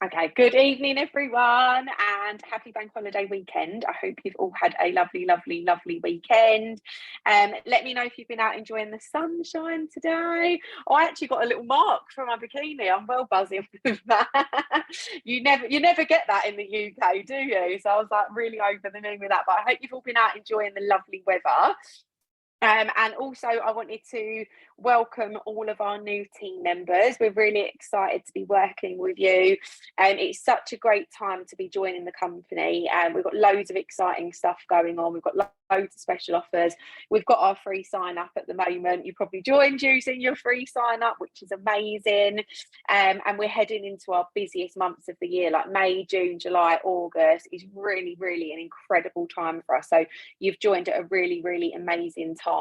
Okay, good evening, everyone, and happy bank holiday weekend. I hope you've all had a lovely, lovely, lovely weekend. Let me know if you've been out enjoying the sunshine today. I actually got a little mark from my bikini. I'm well buzzing with that. You never get that in the UK, do you? So I was like really over the moon with that. But I hope you've all been out enjoying the lovely weather. And also, I wanted to welcome all of our new team members. We're really excited to be working with you. It's such a great time to be joining the company. We've got loads of exciting stuff going on. We've got loads of special offers. We've got our free sign up at the moment. You probably joined using your free sign up, which is amazing. And we're heading into our busiest months of the year, like May, June, July, August is really, really an incredible time for us. So you've joined at a really, really amazing time.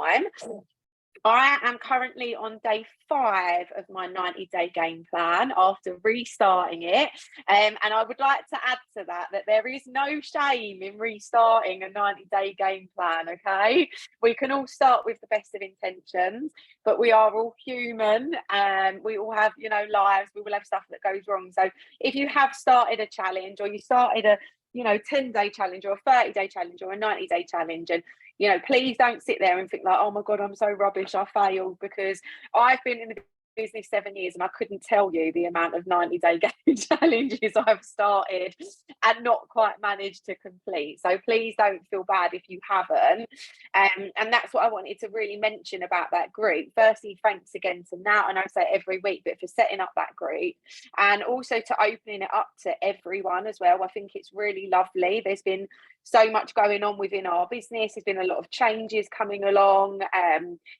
I am currently on day 5 of my 90-day game plan after restarting it. And I would like to add to that there is no shame in restarting a 90-day game plan, okay? We can all start with the best of intentions, but we are all human and we all have, lives. We will have stuff that goes wrong. So if you have started a challenge or you started a 10-day challenge or a 30-day challenge or a 90-day challenge, and please don't sit there and think like, oh my God, I'm so rubbish, I failed, because I've been in the business 7 years and I couldn't tell you the amount of 90-day game challenges I've started and not quite managed to complete. So please don't feel bad if you haven't. And that's what I wanted to really mention about that group. Firstly, thanks again to Nat, and I say every week, but for setting up that group and also to opening it up to everyone as well. I think it's really lovely. There's been so much going on within our business. There's been a lot of changes coming along.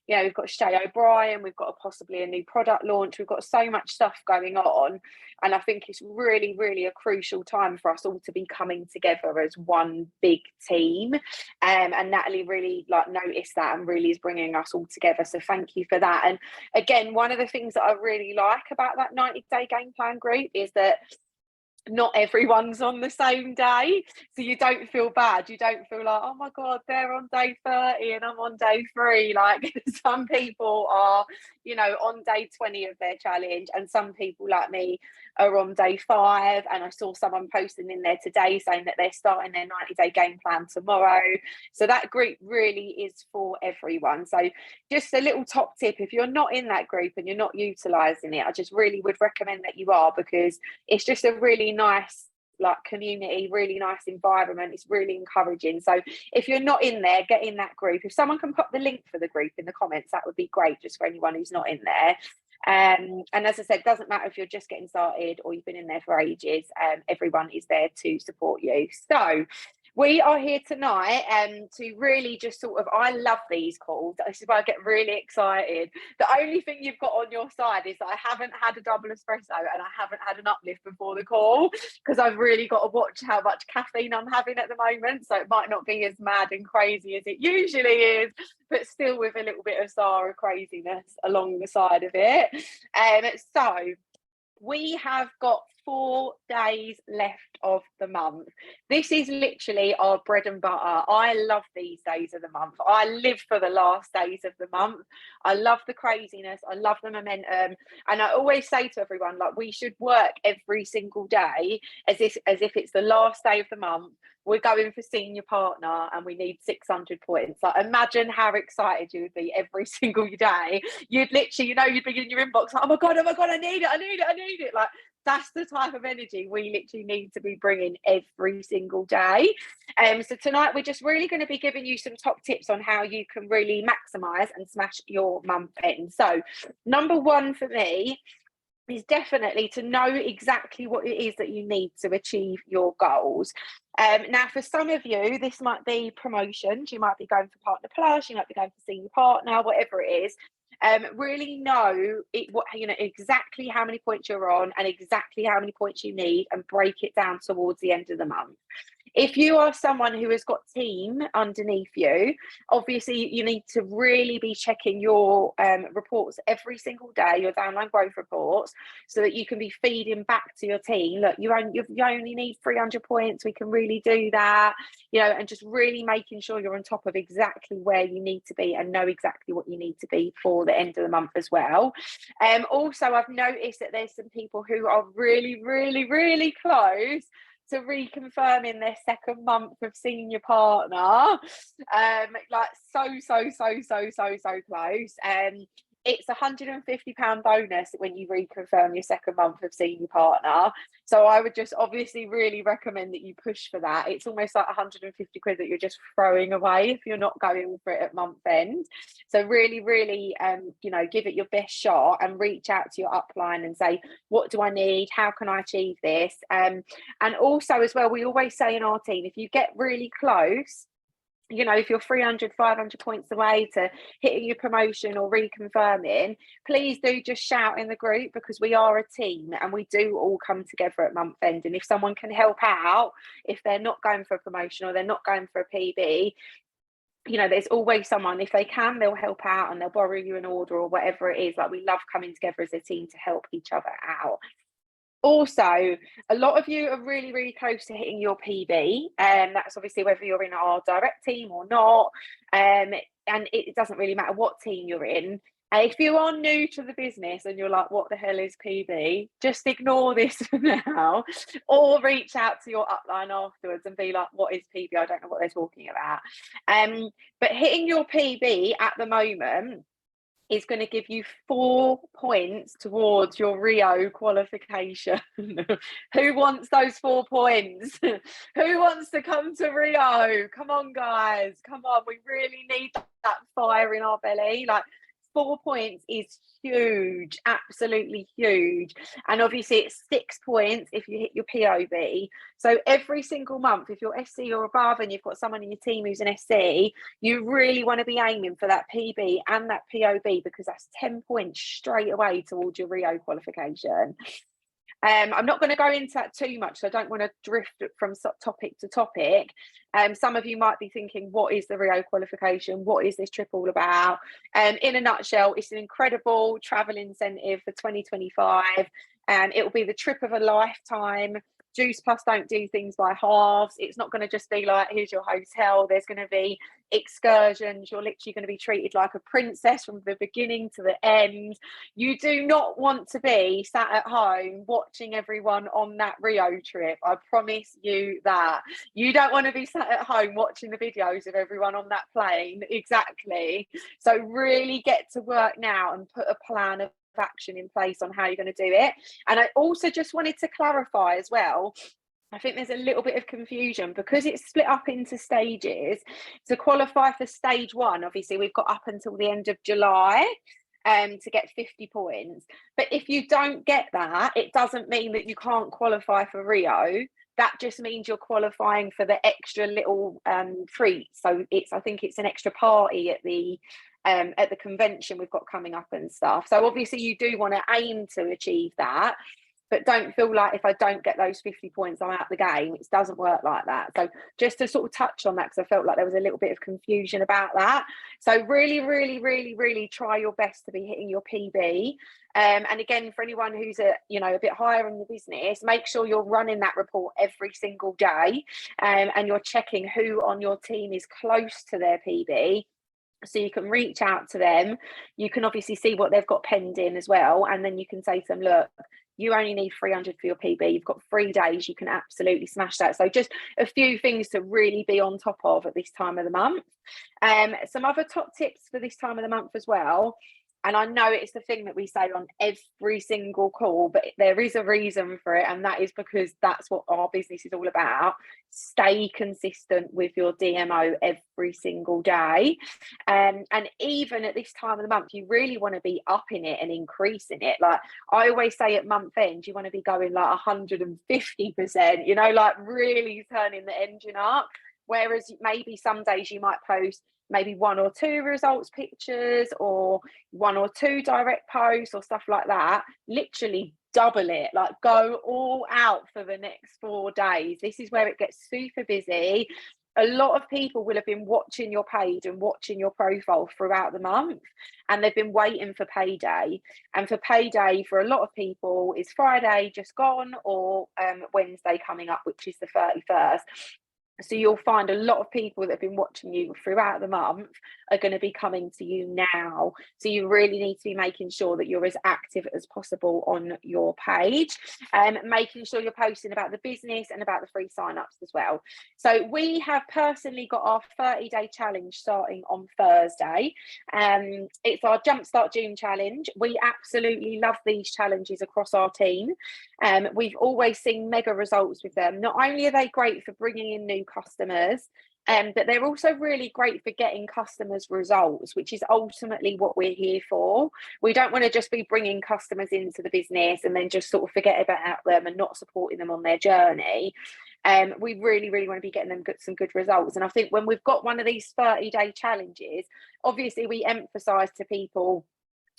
We've got Shay O'Brien, we've got possibly a new product launch. We've got so much stuff going on. And I think it's really, really a crucial time for us all to be coming together as one big team. And Natalie really noticed that and really is bringing us all together. So thank you for that. And again, one of the things that I really like about that 90-day game plan group is that not everyone's on the same day, so you don't feel bad. You don't feel like, oh my God, they're on day 30 and I'm on day 3. Like some people are on day 20 of their challenge, and some people like me are on day 5. And I saw someone posting in there today saying that they're starting their 90-day game plan tomorrow. So that group really is for everyone. So just a little top tip, if you're not in that group and you're not utilizing it, I just really would recommend that you are, because it's just a really nice community, really nice environment. It's really encouraging. So if you're not in there, get in that group. If someone can pop the link for the group in the comments, that would be great, just for anyone who's not in there. And as I said, it doesn't matter if you're just getting started or you've been in there for ages. Everyone is there to support you. So we are here tonight to really just I love these calls. This is why I get really excited. The only thing you've got on your side is that I haven't had a double espresso and I haven't had an uplift before the call, because I've really got to watch how much caffeine I'm having at the moment. So it might not be as mad and crazy as it usually is, but still with a little bit of Sara craziness along the side of it. So we have got 4 days left of the month. This is literally our bread and butter. I love these days of the month. I live for the last days of the month. I love the craziness. I love the momentum. And I always say to everyone, we should work every single day as if it's the last day of the month. We're going for senior partner and we need 600 points. Imagine how excited you would be every single day. You'd literally, you'd be in your inbox like, oh my God, I need it. That's the type of energy we literally need to be bringing every single day. So tonight we're just really going to be giving you some top tips on how you can really maximize and smash your month end. So number 1 for me is definitely to know exactly what it is that you need to achieve your goals. Now, for some of you, this might be promotions. You might be going for Partner Plus, you might be going for Senior Partner, whatever it is. Really know exactly how many points you're on and exactly how many points you need, and break it down towards the end of the month. If you are someone who has got team underneath you, obviously you need to really be checking your reports every single day, your downline growth reports, so that you can be feeding back to your team. Look, you only need 300 points. We can really do that, and just really making sure you're on top of exactly where you need to be and know exactly what you need to be for the end of the month as well. Also, I've noticed that there's some people who are really, really, really close to reconfirming their second month of seeing your partner, like so close. It's £150 bonus when you reconfirm your second month of seeing your partner. So I would just obviously really recommend that you push for that. It's almost like 150 quid that you're just throwing away if you're not going for it at month end. So really, really, give it your best shot and reach out to your upline and say, what do I need? How can I achieve this? And also as well, we always say in our team, if you get really close, if you're 300, 500 points away to hitting your promotion or reconfirming, please do just shout in the group, because we are a team and we do all come together at month end. And if someone can help out, if they're not going for a promotion or they're not going for a PB, there's always someone. If they can, they'll help out and they'll borrow you an order or whatever it is. Like, we love coming together as a team to help each other out. Also, a lot of you are really, really close to hitting your PB, and that's obviously whether you're in our direct team or not. And it doesn't really matter what team you're in. If you are new to the business and you're like, what the hell is PB? Just ignore this for now, or reach out to your upline afterwards and be like, what is PB? I don't know what they're talking about. But hitting your PB at the moment is going to give you 4 points towards your Rio qualification. Who wants those 4 points? Who wants to come to Rio? Come on, guys. Come on. We really need that fire in our belly. Like, 4 points is huge, absolutely huge. And obviously it's 6 points if you hit your POB. So every single month, if you're SC or above and you've got someone in your team who's an SC, you really want to be aiming for that PB and that POB, because that's 10 points straight away towards your Rio qualification. I'm not going to go into that too much, so I don't want to drift from topic to topic. Some of you might be thinking, what is the Rio qualification? What is this trip all about? In a nutshell, it's an incredible travel incentive for 2025. It will be the trip of a lifetime. Juice Plus don't do things by halves. It's not going to just be like, here's your hotel. There's going to be excursions. You're literally going to be treated like a princess from the beginning to the end. You do not want to be sat at home watching everyone on that Rio trip. I promise you that. You don't want to be sat at home watching the videos of everyone on that plane. Exactly. So really get to work now and put a plan of action in place on how you're going to do it. And I also just wanted to clarify as well, I think there's a little bit of confusion because it's split up into stages. To qualify for stage 1, obviously we've got up until the end of July to get 50 points. But if you don't get that, it doesn't mean that you can't qualify for Rio. That just means you're qualifying for the extra little treat. So I think it's an extra party at the convention we've got coming up and stuff. So obviously you do want to aim to achieve that, but don't feel like if I don't get those 50 points, I'm out the game. It doesn't work like that. So just to sort of touch on that, because I felt like there was a little bit of confusion about that. So really, really, really, really try your best to be hitting your PB. And again, for anyone who's a bit higher in the business, make sure you're running that report every single day, and you're checking who on your team is close to their PB. So you can reach out to them. You can obviously see what they've got penned in as well. And then you can say to them, look, you only need 300 for your PB. You've got 3 days. You can absolutely smash that. So just a few things to really be on top of at this time of the month. Some other top tips for this time of the month as well. And I know it's the thing that we say on every single call, but there is a reason for it. And that is because that's what our business is all about. Stay consistent with your DMO every single day. And even at this time of the month, you really want to be upping it and increasing it. Like I always say at month end, you want to be going like 150%, like really turning the engine up. Whereas maybe some days you might post maybe 1 or 2 results pictures or 1 or 2 direct posts or stuff like that. Literally double it, like go all out for the next 4 days. This is where it gets super busy. A lot of people will have been watching your page and watching your profile throughout the month, and they've been waiting for payday. And for payday, for a lot of people, is Friday just gone, or Wednesday coming up, which is the 31st. So you'll find a lot of people that have been watching you throughout the month are going to be coming to you now. So you really need to be making sure that you're as active as possible on your page, making sure you're posting about the business and about the free sign-ups as well. So we have personally got our 30-day challenge starting on Thursday. It's our Jumpstart June challenge. We absolutely love these challenges across our team. We've always seen mega results with them. Not only are they great for bringing in new customers, but they're also really great for getting customers results, which is ultimately what we're here for. We don't want to just be bringing customers into the business and then just sort of forget about them and not supporting them on their journey. We really want to be getting them some good results. And I think when we've got one of these 30-day challenges, obviously we emphasize to people,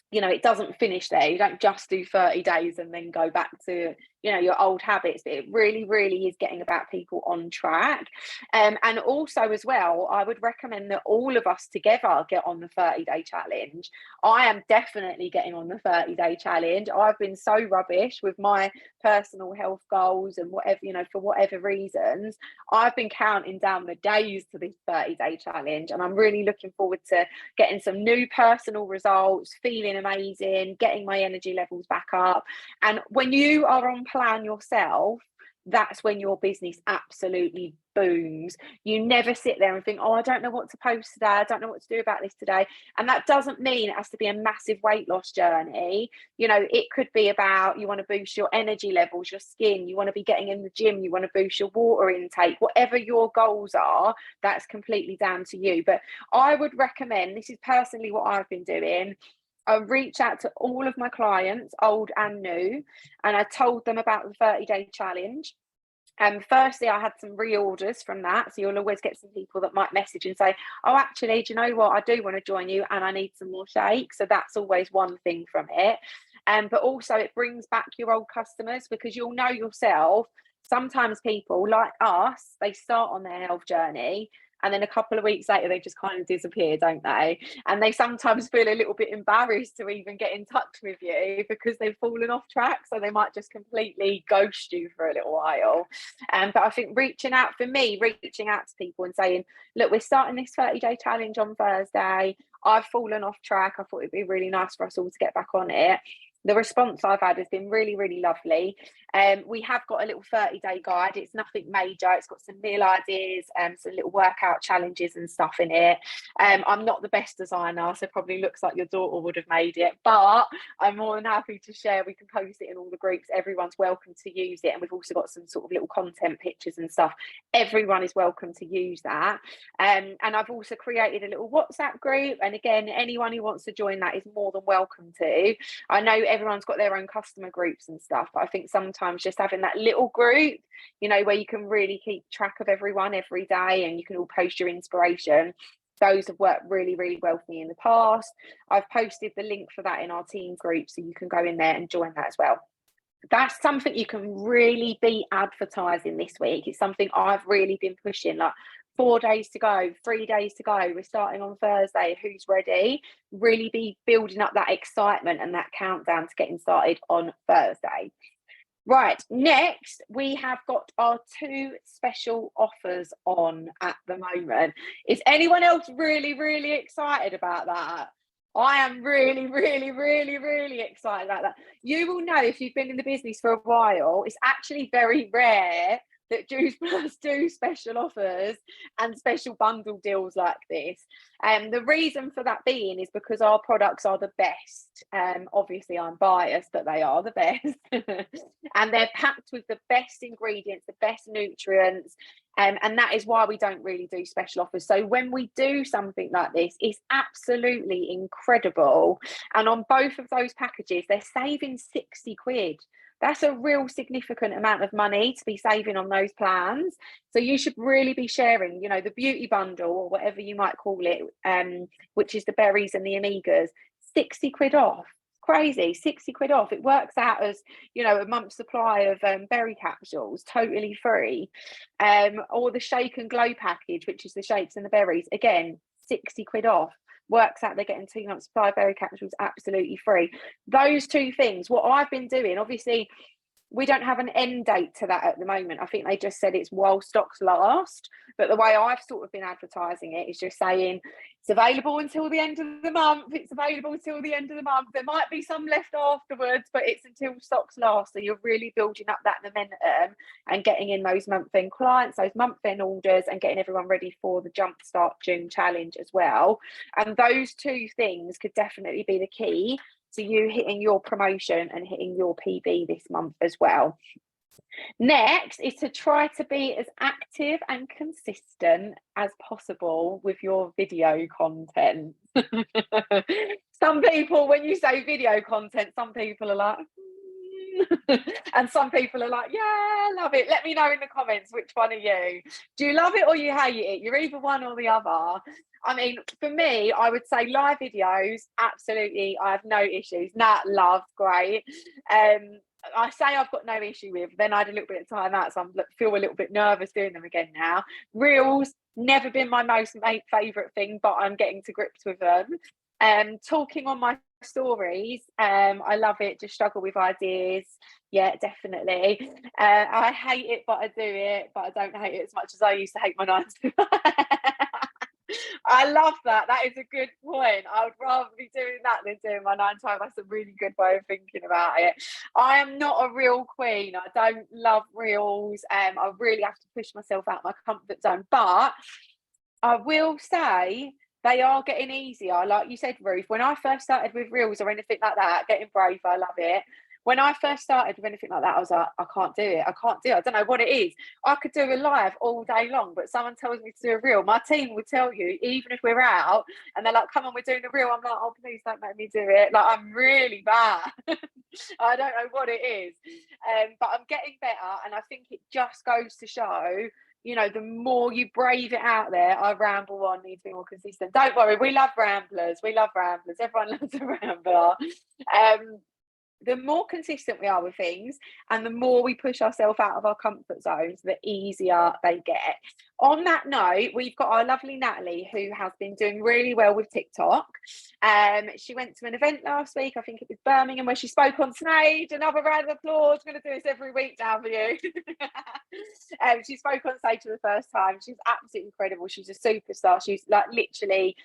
you know, it doesn't finish there. You don't just do 30 days and then go back to, you know, your old habits, but it really is getting about people on track. And also as well, I would recommend that all of us together get on the 30-day challenge. I am definitely getting on the 30-day challenge. I've been so rubbish with my personal health goals and whatever, you know, for whatever reasons, I've been counting down the days to this 30-day challenge, and I'm really looking forward to getting some new personal results, feeling amazing, getting my energy levels back up. And when you are on plan yourself, that's when your business absolutely booms. You never sit there and think, oh, I don't know what to post today, I don't know what to do about this today. And that doesn't mean it has to be a massive weight loss journey. You know, it could be about, you want to boost your energy levels, your skin, you want to be getting in the gym, you want to boost your water intake. Whatever your goals are, that's completely down to you. But I would recommend, this is personally what I've been doing, I reached out to all of my clients, old and new, and I told them about the 30-day challenge. Firstly, I had some reorders from that. So you'll always get some people that might message and say, oh, actually, do you know what? I do want to join you and I need some more shakes. So that's always one thing from it. But also it brings back your old customers, because you'll know yourself, sometimes people like us, they start on their health journey and then a couple of weeks later they just kind of disappear, don't they? And they sometimes feel a little bit embarrassed to even get in touch with you because they've fallen off track, so they might just completely ghost you for a little while. But I think reaching out to people and saying, look, we're starting this 30-day challenge on Thursday, I've fallen off track, I thought it'd be really nice for us all to get back on it. The response I've had has been really lovely. We have got a little 30-day guide. It's nothing major. It's got some meal ideas and some little workout challenges and stuff in it. I'm not the best designer, so it probably looks like your daughter would have made it, but I'm more than happy to share. We can post it in all the groups. Everyone's welcome to use it. And we've also got some sort of little content pictures and stuff. Everyone is welcome to use that. And I've also created a little WhatsApp group. And again, anyone who wants to join that is more than welcome to. I know everyone's got their own customer groups and stuff, but I think sometimes just having that little group, you know, where you can really keep track of everyone every day and you can all post your inspiration, those have worked really well for me in the past. I've posted the link for that in our team group, so you can go in there and join that as well. That's something you can really be advertising this week. It's something I've really been pushing, like 4 days to go, 3 days to go, we're starting on Thursday, who's ready? Really be building up that excitement and that countdown to getting started on Thursday. Right, next we have got our 2 special offers on at the moment. Is anyone else really excited about that? I am really excited about that. You will know, if you've been in the business for a while, it's actually very rare that Juice Plus do special offers and special bundle deals like this. The reason for that being is because our products are the best. Obviously I'm biased, but they are the best. And they're packed with the best ingredients, the best nutrients. And that is why we don't really do special offers. So when we do something like this, it's absolutely incredible. And on both of those packages, they're saving 60 quid. That's a real significant amount of money to be saving on those plans. So you should really be sharing, you know, the beauty bundle or whatever you might call it, which is the berries and the omegas, 60 quid off. crazy. 60 quid off. It works out as, you know, a month's supply of berry capsules, totally free. Or the shake and glow package, which is the shakes and the berries, again, 60 quid off. Works out they're getting 2 months supply of berry capsules absolutely free. Those two things, what I've been doing, obviously we don't have an end date to that at the moment. I think they just said it's while stocks last. But the way I've sort of been advertising it is just saying it's available until the end of the month. It's available until the end of the month. There might be some left afterwards, but it's until stocks last. So you're really building up that momentum and getting in those month-end clients, those month-end orders, and getting everyone ready for the Jumpstart June challenge as well. And those two things could definitely be the key to you hitting your promotion and hitting your PB this month as well. Next is to try to be as active and consistent as possible with your video content. Some people, when you say video content, some people are like, and some people are like, yeah, love it. Let me know in the comments, which one are you? Do you love it or you hate it? You're either one or the other. I mean, for me, I would say live videos, absolutely, I have no issues. Nat, love, great. I say I've got no issue with, then I had a little bit of time out, so I feel a little bit nervous doing them again now. Reels, never been my most favourite thing, but I'm getting to grips with them. Talking on my stories, I love it, just struggle with ideas. Yeah, definitely. I hate it, but I do it, but I don't hate it as much as I used to hate my 9 to 5. I love that. That is a good point. I would rather be doing that than doing my 9 to 5. That's a really good way of thinking about it. I am not a reel queen. I don't love reels. I really have to push myself out my comfort zone. But I will say they are getting easier. Like you said, Ruth, when I first started with reels or anything like that, getting brave, I love it. When I first started with anything like that, I was like, I can't do it. I can't do it. I don't know what it is. I could do a live all day long, but someone tells me to do a reel. My team will tell you, even if we're out and they're like, come on, we're doing a reel. I'm like, oh, please don't make me do it. Like, I'm really bad. I don't know what it is. But I'm getting better. And I think it just goes to show, you know, the more you brave it out there, I ramble on, need to be more consistent. Don't worry, we love ramblers. We love ramblers. Everyone loves a rambler. The more consistent we are with things and the more we push ourselves out of our comfort zones, the easier they get. On that note, we've got our lovely Natalie, who has been doing really well with TikTok. She went to an event last week, I think it was Birmingham, where she spoke on stage. Another round of applause. We're going to do this every week now for you. She spoke on stage for the first time. She's absolutely incredible. She's a superstar. She's like literally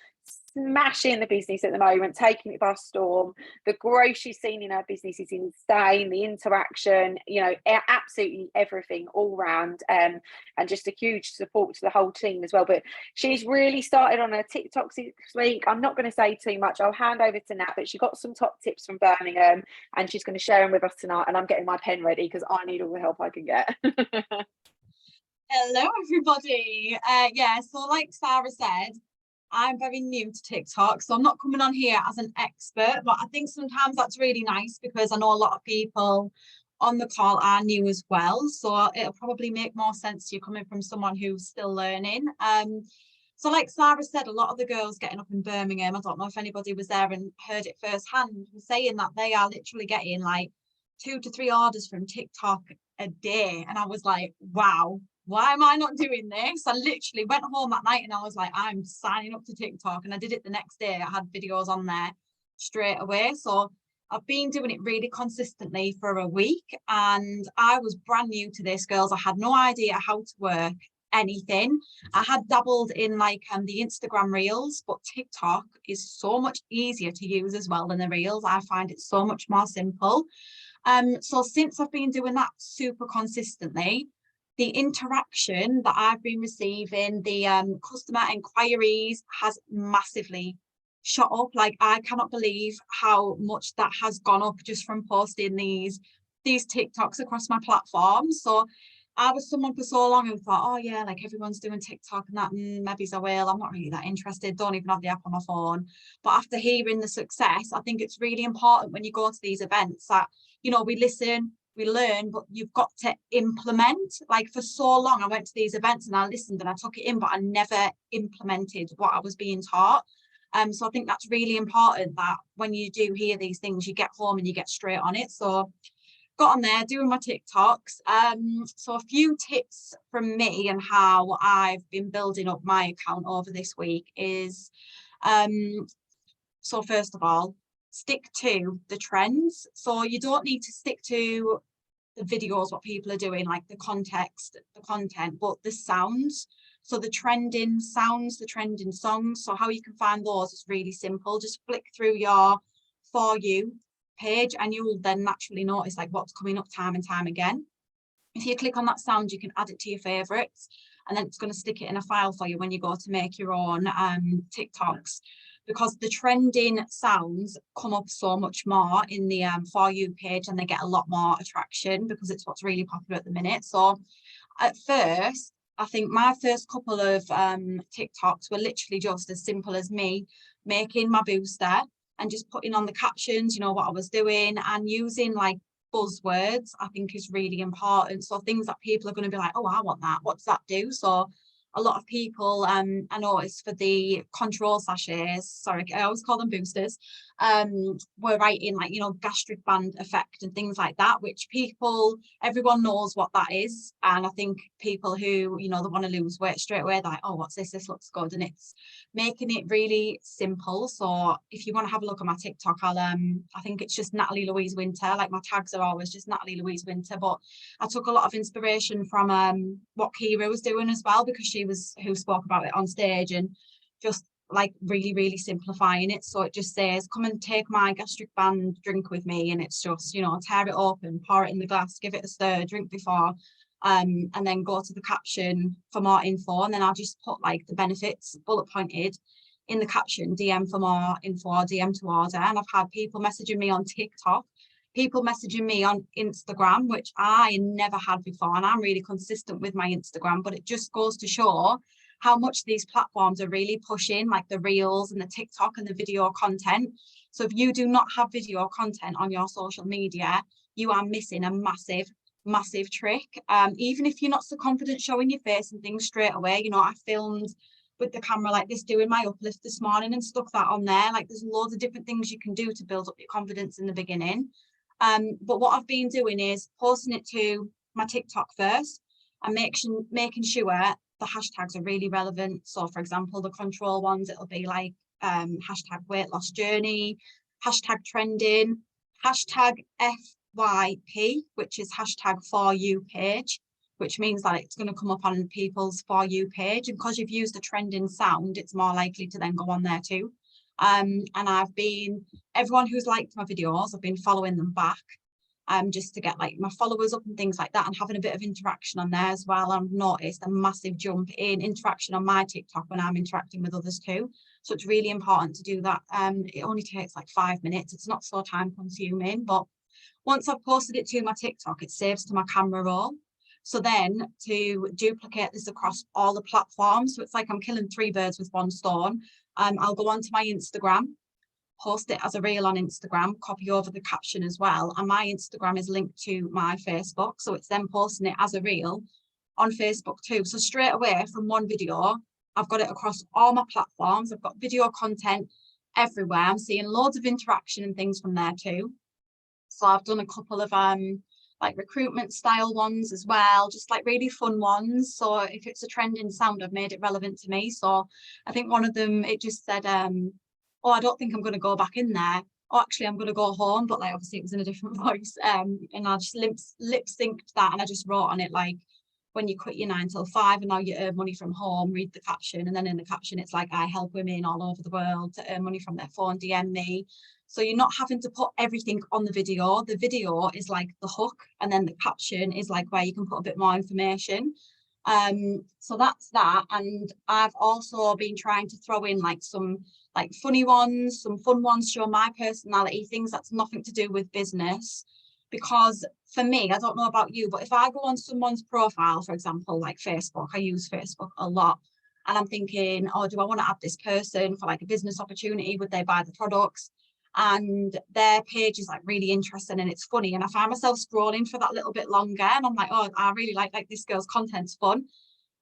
smashing the business at the moment, taking it by storm. The growth she's seen in her business is insane. The interaction, you know, absolutely everything all round, and just a huge support to the whole team as well. But she's really started on her TikTok this week. I'm not going to say too much. I'll hand over to Nat, but she got some top tips from Birmingham and she's going to share them with us tonight. And I'm getting my pen ready because I need all the help I can get. Hello, everybody. So like Sarah said, I'm very new to TikTok, so I'm not coming on here as an expert, but I think sometimes that's really nice because I know a lot of people on the call are new as well, so it'll probably make more sense to you coming from someone who's still learning. So like Sarah said, a lot of the girls getting up in Birmingham, I don't know if anybody was there and heard it firsthand, were saying that they are literally getting like 2 to 3 orders from TikTok a day, and I was like, wow. Why am I not doing this? I literally went home that night and I was like, I'm signing up to TikTok. And I did it the next day. I had videos on there straight away. So I've been doing it really consistently for a week. And I was brand new to this, girls. I had no idea how to work anything. I had dabbled in like the Instagram reels, but TikTok is so much easier to use as well than the reels. I find it so much more simple. So since I've been doing that super consistently, the interaction that I've been receiving, the customer inquiries has massively shot up. Like, I cannot believe how much that has gone up just from posting these TikToks across my platform. So I was someone for so long who thought, oh yeah, like everyone's doing TikTok and that, maybe I will. I'm not really that interested. Don't even have the app on my phone. But after hearing the success, I think it's really important when you go to these events that, you know, we listen, we learn, but you've got to implement. Like, for so long I went to these events and I listened and I took it in, but I never implemented what I was being taught. So I think that's really important, that when you do hear these things, you get home and you get straight on it. So got on there doing my TikToks. So a few tips from me and how I've been building up my account over this week is, so first of all, stick to the trends. So you don't need to stick to the videos, what people are doing, like the context, the content, but the sounds. So the trending sounds, the trending songs. So how you can find those is really simple. Just flick through your For You page and you will then naturally notice like what's coming up time and time again. If you click on that sound, you can add it to your favorites, and then it's going to stick it in a file for you when you go to make your own TikToks, because the trending sounds come up so much more in the For You page, and they get a lot more attraction because it's what's really popular at the minute. So at first, I think my first couple of TikToks were literally just as simple as me making my booster and just putting on the captions, you know, what I was doing, and using like buzzwords, I think is really important. So things that people are going to be like, oh, I want that. What does that do? So a lot of people, I noticed for the control sachets, sorry, I always call them boosters, were writing like, you know, gastric band effect and things like that, which everyone knows what that is. And I think people who, you know, they want to lose weight straight away, they're like, oh, what's this? This looks good. And it's making it really simple. So if you want to have a look at my TikTok, I think it's just Natalie Louise Winter. Like my tags are always just Natalie Louise Winter, but I took a lot of inspiration from what Kira was doing as well, because she was who spoke about it on stage, and just like really simplifying it. So it just says, come and take my gastric band drink with me, and it's just, you know, tear it open, pour it in the glass, give it a stir, drink before, and then go to the caption for more info, and then I'll just put like the benefits bullet pointed in the caption, DM for more info, DM to order. And I've had people messaging me on TikTok, people messaging me on Instagram, which I never had before, and I'm really consistent with my Instagram, but it just goes to show how much these platforms are really pushing like the reels and the TikTok and the video content. So if you do not have video content on your social media, you are missing a massive trick. Even if you're not so confident showing your face and things straight away, you know, I filmed with the camera like this doing my uplift this morning and stuck that on there. Like there's loads of different things you can do to build up your confidence in the beginning. But what I've been doing is posting it to my TikTok first and making sure the hashtags are really relevant. So for example, the control ones, it'll be like hashtag weight loss journey, hashtag trending, hashtag FYP, which is hashtag For You page, which means that it's going to come up on people's For You page. And because you've used a trending sound, it's more likely to then go on there too. And everyone who's liked my videos, I've been following them back, just to get like my followers up and things like that, and having a bit of interaction on there as well. I've noticed a massive jump in interaction on my TikTok when I'm interacting with others too. So it's really important to do that. It only takes like 5 minutes. It's not so time consuming, but once I've posted it to my TikTok, it saves to my camera roll. So then to duplicate this across all the platforms, so it's like I'm killing 3 birds with 1 stone. I'll go onto my Instagram, post it as a reel on Instagram, copy over the caption as well. And my Instagram is linked to my Facebook. So it's then posting it as a reel on Facebook too. So straight away from one video, I've got it across all my platforms. I've got video content everywhere. I'm seeing loads of interaction and things from there too. So I've done a couple of like recruitment style ones as well, just like really fun ones. So if it's a trending sound, I've made it relevant to me. So I think one of them, it just said, oh, I don't think I'm going to go back in there. Oh, actually, I'm going to go home. But like, obviously it was in a different voice. And I just lip synced that. And I just wrote on it, like, when you quit your 9 till 5 and now you earn money from home, read the caption. And then in the caption, it's like, I help women all over the world to earn money from their phone, DM me. So you're not having to put everything on the video. The video is like the hook, and then the caption is like where you can put a bit more information. So that's that. And I've also been trying to throw in like some like funny ones, some fun ones, show my personality, things that's nothing to do with business. Because for me, I don't know about you, but if I go on someone's profile, for example, like Facebook, I use Facebook a lot, and I'm thinking, oh, do I want to add this person for like a business opportunity? Would they buy the products? And their page is like really interesting and it's funny, and I find myself scrolling for that little bit longer, and I'm like, oh, I really like this girl's content's fun.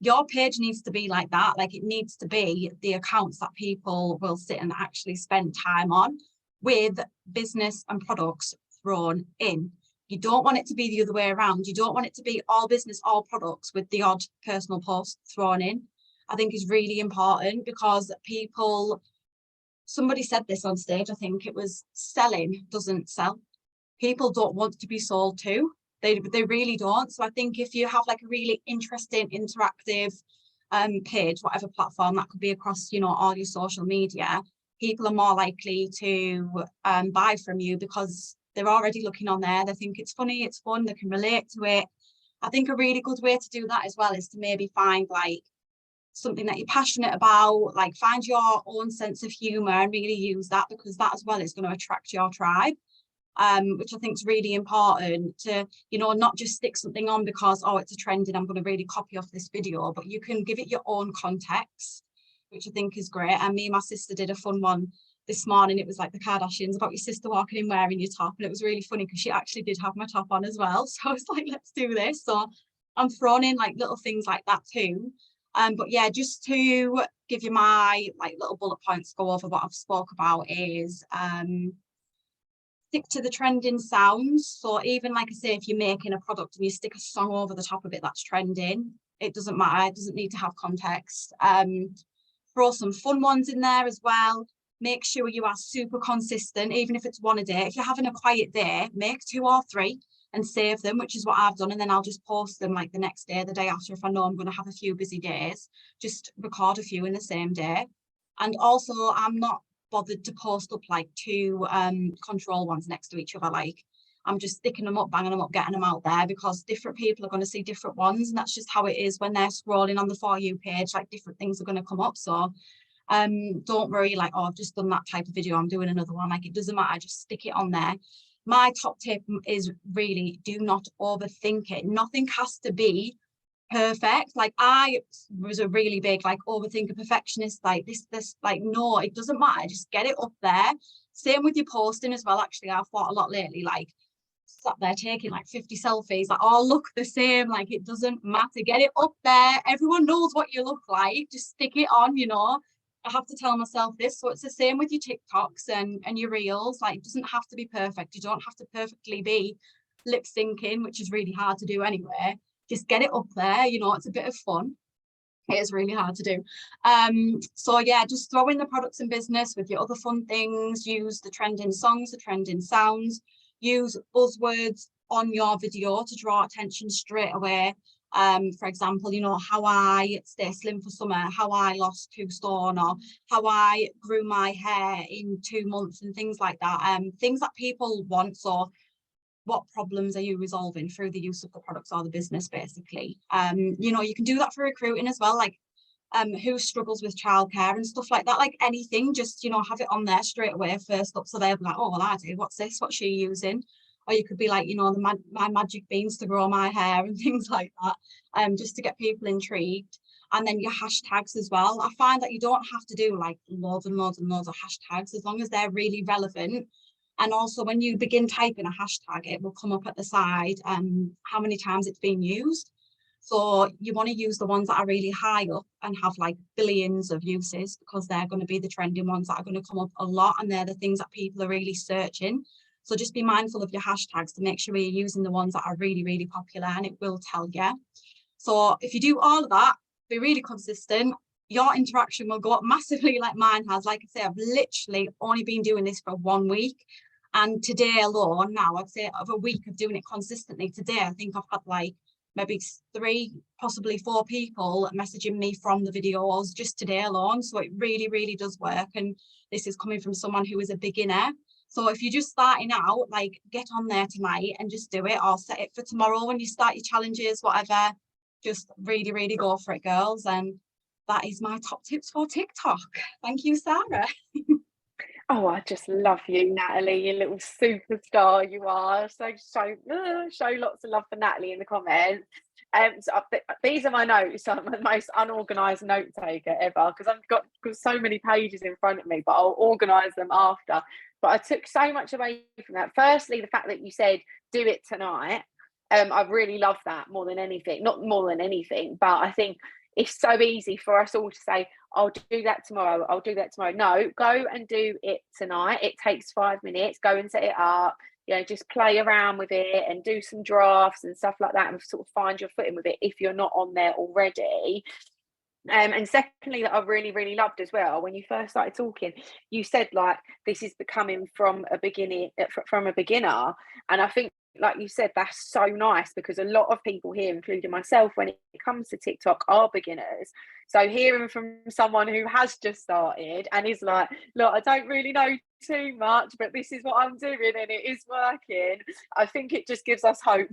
your page needs to be like that. Like, it needs to be the accounts that people will sit and actually spend time on, with business and products thrown in. You don't want it to be the other way around. You don't want it to be all business, all products, with the odd personal post thrown in. I think is really important, because people, somebody said this on stage, I think it was, selling doesn't sell. People don't want to be sold to. They really don't. So I think if you have like a really interesting, interactive page, whatever platform that could be across, you know, all your social media, people are more likely to buy from you, because they're already looking on there. They think it's funny, it's fun, they can relate to it. I think a really good way to do that as well is to maybe find like something that you're passionate about, like find your own sense of humor and really use that, because that as well is going to attract your tribe. Which I think is really important, to, you know, not just stick something on because, oh, it's a trend and I'm going to really copy off this video, but you can give it your own context, which I think is great. And me and my sister did a fun one this morning. It was like the Kardashians, about your sister walking in wearing your top, and it was really funny because she actually did have my top on as well. So I was like, let's do this. So I'm throwing in like little things like that too. But yeah, just to give you my like little bullet points, go over what I've spoke about, is stick to the trending sounds. So even like I say, if you're making a product and you stick a song over the top of it that's trending, it doesn't matter. It doesn't need to have context. Throw some fun ones in there as well. Make sure you are super consistent, even if it's one a day. If you're having a quiet day, make 2 or 3 and save them, which is what I've done. And then I'll just post them like the next day, the day after. If I know I'm going to have a few busy days, just record a few in the same day. And also, I'm not bothered to post up like 2 control ones next to each other. Like, I'm just sticking them up, banging them up, getting them out there, because different people are going to see different ones, and that's just how it is when they're scrolling on the For You page. Like, different things are going to come up. So don't worry, like, oh, I've just done that type of video, I'm doing another one. Like, it doesn't matter, just stick it on there. My top tip is really, do not overthink it. Nothing has to be perfect. Like, I was a really big like overthinker, perfectionist, like this like, no, it doesn't matter, just get it up there. Same with your posting as well. Actually, I've thought a lot lately, like, sat there taking like 50 selfies that all look the same. Like, it doesn't matter, get it up there, everyone knows what you look like, just stick it on, you know. I have to tell myself this. So it's the same with your TikToks and your reels. Like, it doesn't have to be perfect. You don't have to perfectly be lip syncing, which is really hard to do anyway. Just get it up there, you know, it's a bit of fun. It is really hard to do. So yeah, just throw in the products and business with your other fun things. Use the trending songs, the trending sounds. Use buzzwords on your video to draw attention straight away. For example, you know, how I stay slim for summer, how I lost 2 stone, or how I grew my hair in 2 months, and things like that. Things that people want. So what problems are you resolving through the use of the products or the business, basically. You know, you can do that for recruiting as well, like who struggles with childcare and stuff like that. Like, anything, just, you know, have it on there straight away first up, so they'll be like, oh, well, I do, what's this, what's she using? Or you could be like, you know, my magic beans to grow my hair and things like that, just to get people intrigued. And then your hashtags as well. I find that you don't have to do like loads and loads and loads of hashtags, as long as they're really relevant. And also, when you begin typing a hashtag, it will come up at the side how many times it's been used. So you want to use the ones that are really high up and have like billions of uses, because they're going to be the trending ones that are going to come up a lot, and they're the things that people are really searching. So just be mindful of your hashtags to make sure you're using the ones that are really, really popular, and it will tell you. So if you do all of that, be really consistent, your interaction will go up massively, like mine has. Like I say, I've literally only been doing this for 1 week. And today alone, now I'd say of a week of doing it consistently, today I think I've had like maybe 3, possibly 4 people messaging me from the videos just today alone. So it really, really does work. And this is coming from someone who is a beginner. So if you're just starting out, like, get on there tonight and just do it, or set it for tomorrow when you start your challenges, whatever. Just really, really go for it, girls. And that is my top tips for TikTok. Thank you, Sarah. Oh, I just love you, Natalie, you little superstar you are. So show lots of love for Natalie in the comments. These are my notes. I'm the most unorganized note taker ever, because I've got so many pages in front of me, but I'll organize them after. But I took so much away from that. Firstly, the fact that you said do it tonight. I really love that more than anything. Not more than anything, but I think it's so easy for us all to say, I'll do that tomorrow, I'll do that tomorrow. No, go and do it tonight. It takes 5 minutes. Go and set it up, you know, just play around with it and do some drafts and stuff like that, and sort of find your footing with it if you're not on there already. And secondly, that I really, really loved as well, when you first started talking, you said like this is becoming from a beginner, and I think, like you said, that's so nice, because a lot of people here, including myself, when it comes to TikTok, are beginners. So hearing from someone who has just started and is like, look, I don't really know too much, but this is what I'm doing and it is working, I think it just gives us hope.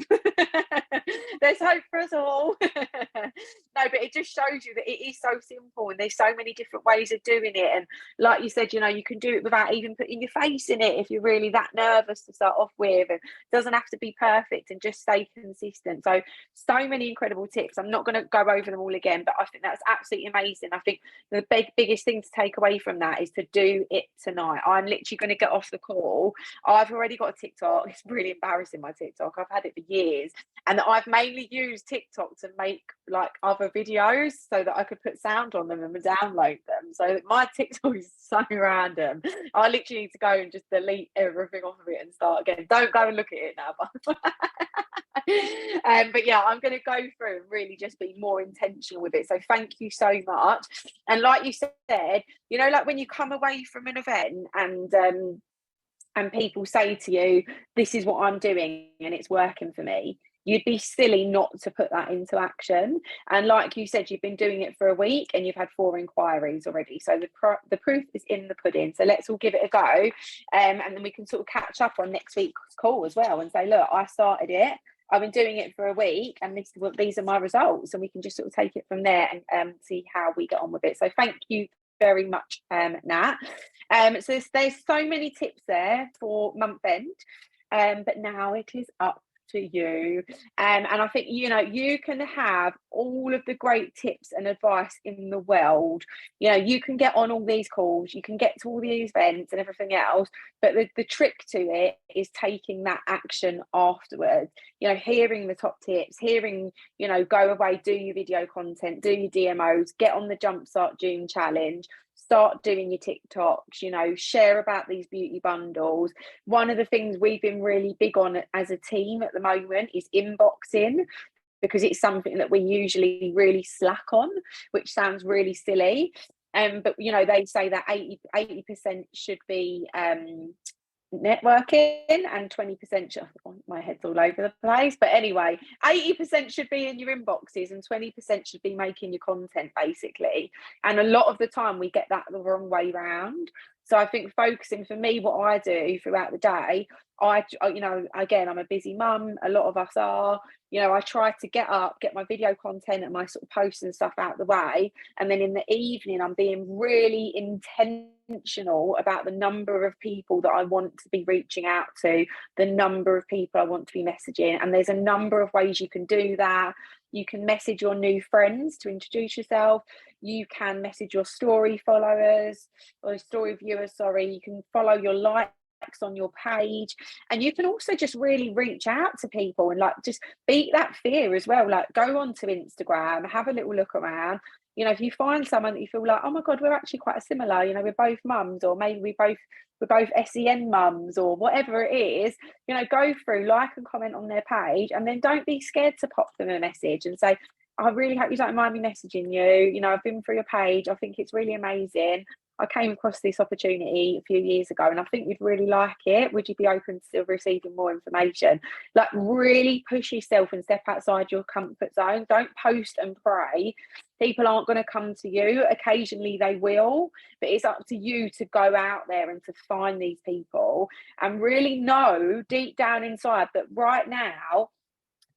There's hope for us all. No, but it just shows you that it is so simple, and there's so many different ways of doing it. And like you said, you know, you can do it without even putting your face in it if you're really that nervous to start off with, and it doesn't have to be perfect, and just stay consistent. So many incredible tips. I'm not going to go over them all again, but I think that's absolutely amazing. I think the biggest thing to take away from that is to do it tonight. I'm literally going to get off the call. I've already got a TikTok. It's really embarrassing, my TikTok. I've had it for years, and I've mainly used TikTok to make like other videos so that I could put sound on them and download them. So my TikTok is so random. I literally need to go and just delete everything off of it and start again. Don't go and look at it now, but yeah, I'm going to go through and really just be more intentional with it. So thank you so much. And like you said, you know, like when you come away from an event and people say to you, this is what I'm doing and it's working for me, you'd be silly not to put that into action. And like you said, you've been doing it for a week and you've had 4 inquiries already. So the proof is in the pudding. So let's all give it a go. And then we can sort of catch up on next week's call as well and say, look, I started it. I've been doing it for a week and these are my results. And we can just sort of take it from there and see how we get on with it. So thank you very much, Nat. So there's so many tips there for month end. But now it is up to you. And I think, you know, you can have all of the great tips and advice in the world. You know, you can get on all these calls, you can get to all these events and everything else, but the trick to it is taking that action afterwards. You know, hearing the top tips, hearing, you know, go away, do your video content, do your DMOs, get on the Jumpstart June challenge, start doing your TikToks, you know, share about these beauty bundles. One of the things we've been really big on as a team at the moment is inboxing, because it's something that we usually really slack on, which sounds really silly. But you know, they say that 80% should be networking and 20% should, oh, my head's all over the place, but anyway, 80% should be in your inboxes and 20% should be making your content, basically. And a lot of the time we get that the wrong way round. So I think focusing, for me, what I do throughout the day, you know, again, I'm a busy mum, a lot of us are, you know, I try to get up, get my video content and my sort of posts and stuff out the way, and then in the evening I'm being really intentional about the number of people that I want to be reaching out to, the number of people I want to be messaging. And there's a number of ways you can do that. You can message your new friends to introduce yourself. You can message your story followers, or story viewers, sorry. You can follow your likes on your page, and you can also just really reach out to people and like just beat that fear as well. Like go onto Instagram, have a little look around. You know, if you find someone that you feel like, oh my god, we're actually quite similar, you know, we're both mums, or maybe we're both SEN mums, or whatever it is, you know, go through, like and comment on their page, and then don't be scared to pop them a message and say, I really hope you don't mind me messaging you. You know, I've been through your page. I think it's really amazing. I came across this opportunity a few years ago and I think you'd really like it. Would you be open to receiving more information? Like really push yourself and step outside your comfort zone. Don't post and pray. People aren't going to come to you. Occasionally they will, but it's up to you to go out there and to find these people and really know deep down inside that right now,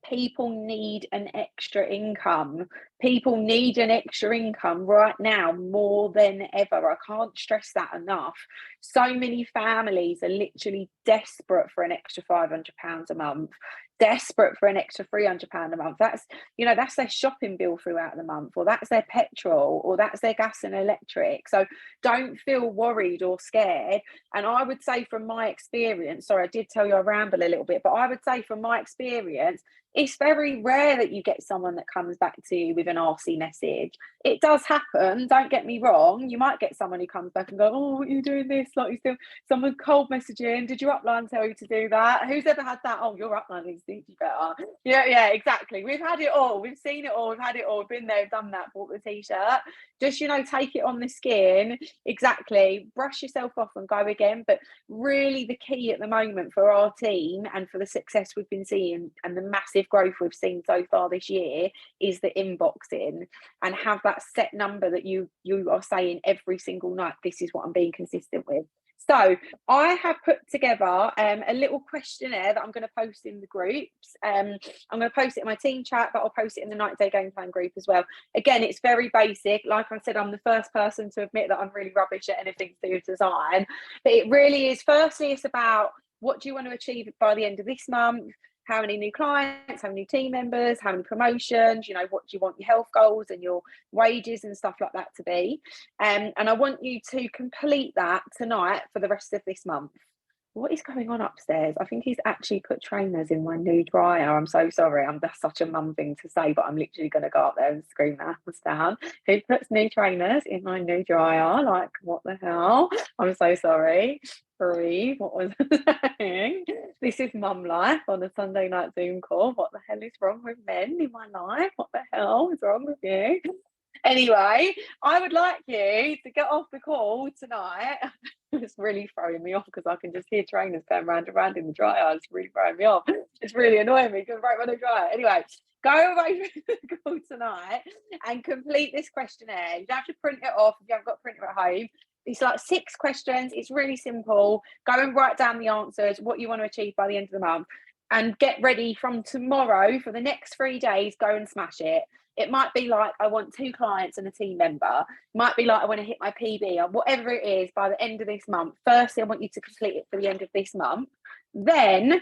people need an extra income. People need an extra income right now more than ever. I can't stress that enough. So many families are literally desperate for an extra £500 a month, desperate for an extra £300 a month. That's, you know, that's their shopping bill throughout the month, or that's their petrol, or that's their gas and electric. So don't feel worried or scared. And I would say from my experience, sorry, I did tell you I ramble a little bit, but I would say from my experience, it's very rare that you get someone that comes back to you with an arsey message. It does happen, don't get me wrong. You might get someone who comes back and go, oh, what are you doing this? Like, you still someone cold messaging, did your upline tell you to do that? Who's ever had that? Oh, your upline needs to do better. Yeah, exactly. We've had it all, we've seen it all, we've had it all, been there, done that, bought the t-shirt. Just, take it on the skin. Exactly, brush yourself off and go again. But really the key at the moment for our team and for the success we've been seeing and the massive growth we've seen so far this year is the inboxing, and have that set number that you are saying every single night, this is what I'm being consistent with. So I have put together a little questionnaire that I'm going to post in the groups. I'm going to post it in my team chat, but I'll post it in the 90-day game plan group as well. Again, it's very basic. Like I said, I'm the first person to admit that I'm really rubbish at anything to do with design. But it really is, firstly, it's about what do you want to achieve by the end of this month? How many new clients, how many team members, how many promotions, what do you want your health goals and your wages and stuff like that to be? And I want you to complete that tonight for the rest of this month. What is going on upstairs? I think he's actually put trainers in my new dryer. I'm so sorry. That's such a mum thing to say, but I'm literally going to go up there and scream that down. Who puts new trainers in my new dryer? Like, what the hell? I'm so sorry. Breathe. What was I saying? This is mum life on a Sunday night Zoom call. What the hell is wrong with men in my life? What the hell is wrong with you? Anyway, I would like you to get off the call tonight. It's really throwing me off because I can just hear trainers going round and round in the dryer. It's really throwing me off. It's really annoying me because right when I dryer. Anyway, go away from the call tonight and complete this questionnaire. You don't have to print it off if you haven't got a printer at home. It's like 6 questions. It's really simple. Go and write down the answers, what you want to achieve by the end of the month, and get ready from tomorrow for the next 3 days. Go and smash it. It might be like, I want 2 clients and a team member. It might be like, I want to hit my PB, or whatever it is by the end of this month. Firstly, I want you to complete it for the end of this month. Then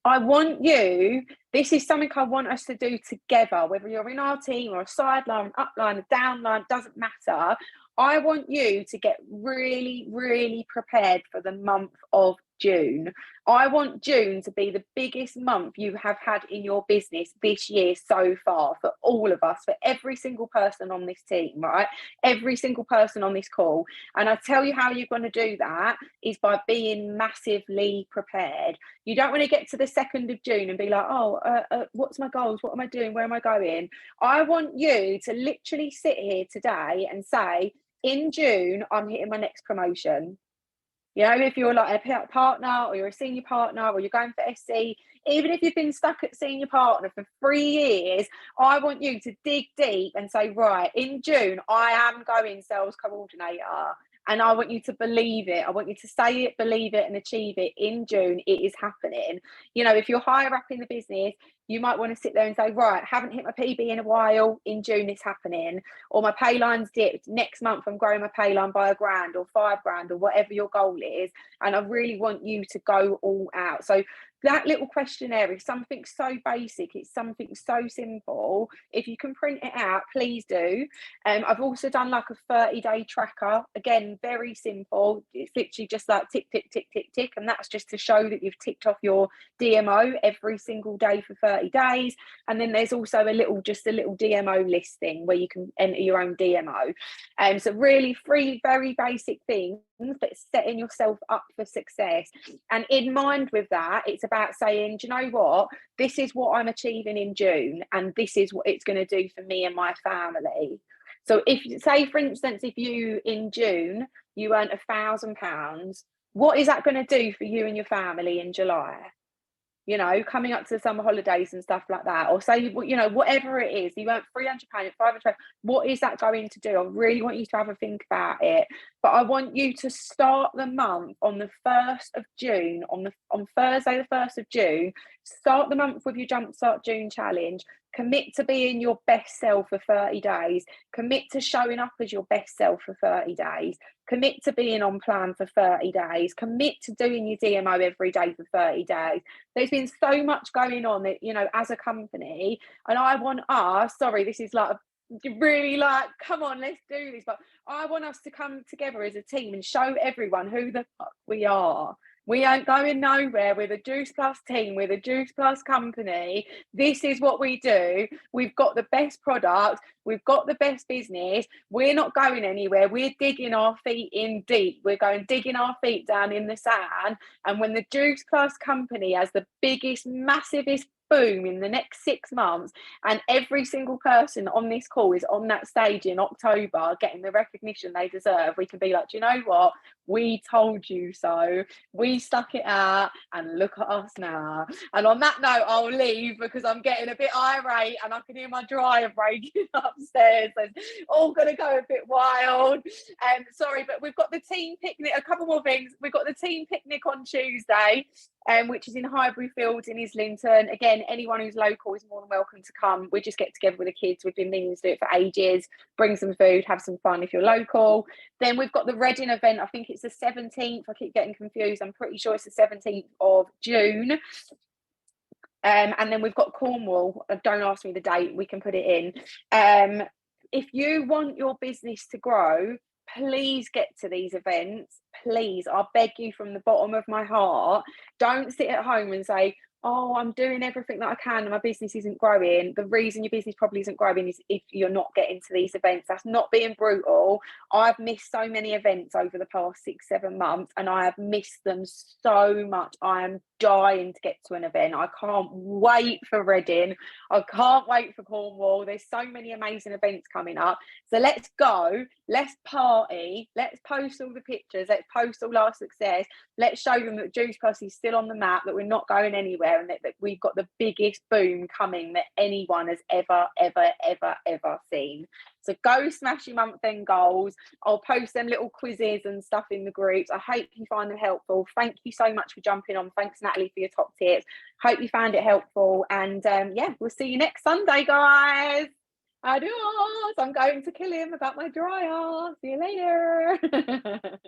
I want you, this is something I want us to do together, whether you're in our team or a sideline, upline, a downline, doesn't matter. I want you to get really, really prepared for the month of June. I want June to be the biggest month you have had in your business this year so far, for all of us, for every single person on this team, right? Every single person on this call. And I tell you how you're going to do that is by being massively prepared. You don't want to get to the 2nd of June and be like, what's my goals? What am I doing? Where am I going? I want you to literally sit here today and say, in June, I'm hitting my next promotion. If you're like a partner or you're a senior partner or you're going for SC, even if you've been stuck at senior partner for 3 years, I want you to dig deep and say, right, in June, I am going sales coordinator. And I want you to believe it. I want you to say it, believe it, and achieve it. In June, it is happening. If you're higher up in the business, you might want to sit there and say, right, haven't hit my PB in a while. In June, it's happening. Or my pay line's dipped. Next month, I'm growing my pay line by $1,000 or $5,000 or whatever your goal is. And I really want you to go all out. So that little questionnaire is something so basic. It's something so simple. If you can print it out, please do. I've also done like a 30-day tracker. Again, very simple. It's literally just like tick, tick, tick, tick, tick. And that's just to show that you've ticked off your DMO every single day for 30 days. And then there's also a little DMO listing where you can enter your own DMO. So really 3 very basic things, but setting yourself up for success. And in mind with that, it's about saying, do you know what? This is what I'm achieving in June, and this is what it's going to do for me and my family. So if, say, for instance, if you in June, you earned £1,000, what is that going to do for you and your family in July? Coming up to the summer holidays and stuff like that, or say, whatever it is, you earn £300, £500, what is that going to do? I really want you to have a think about it. But I want you to start the month on the 1st of June, on Thursday, the 1st of June, start the month with your Jumpstart June challenge. Commit to being your best self for 30 days. Commit to showing up as your best self for 30 days. Commit to being on plan for 30 days. Commit to doing your DMO every day for 30 days. There's been so much going on that, as a company, and I want us, sorry, this is like really like, come on, let's do this. But I want us to come together as a team and show everyone who the fuck we are. We ain't going nowhere. We're the Juice Plus team. We're the Juice Plus company. This is what we do. We've got the best product. We've got the best business. We're not going anywhere. We're digging our feet in deep. We're going digging our feet down in the sand. And when the Juice Plus company has the biggest, massivest boom in the next 6 months, and every single person on this call is on that stage in October getting the recognition they deserve, we can be like, do you know what? We told you so. We stuck it out, and look at us now. And on that note, I'll leave because I'm getting a bit irate and I can hear my dryer breaking upstairs. So it's all going to go a bit wild. Sorry, but we've got the team picnic. A couple more things. We've got the team picnic on Tuesday, which is in Highbury Fields in Islington. Again, anyone who's local is more than welcome to come. We just get together with the kids. We've been meaning to do it for ages. Bring some food, have some fun if you're local. Then we've got the Reading event. I think it's the 17th. I keep getting confused. I'm pretty sure it's the 17th of June. And then we've got Cornwall. Don't ask me the date. We can put it in. If you want your business to grow, please get to these events. Please, I beg you from the bottom of my heart. Don't sit at home and say, oh, I'm doing everything that I can and my business isn't growing. The reason your business probably isn't growing is if you're not getting to these events. That's not being brutal. I've missed so many events over the past 6-7 months, and I have missed them so much. I am dying to get to an event. I can't wait for Reading. I can't wait for Cornwall. There's so many amazing events coming up. So let's go. Let's party. Let's post all the pictures. Let's post all our success. Let's show them that Juice Plus is still on the map, that we're not going anywhere, and that we've got the biggest boom coming that anyone has ever seen. So go smash your month end goals. I'll post them little quizzes and stuff in the groups. I hope you find them helpful. Thank you so much for jumping on. Thanks, Natalie, for your top tips. Hope you found it helpful. And yeah, we'll see you next Sunday, guys. Adios. I'm going to kill him about my dryer. See you later.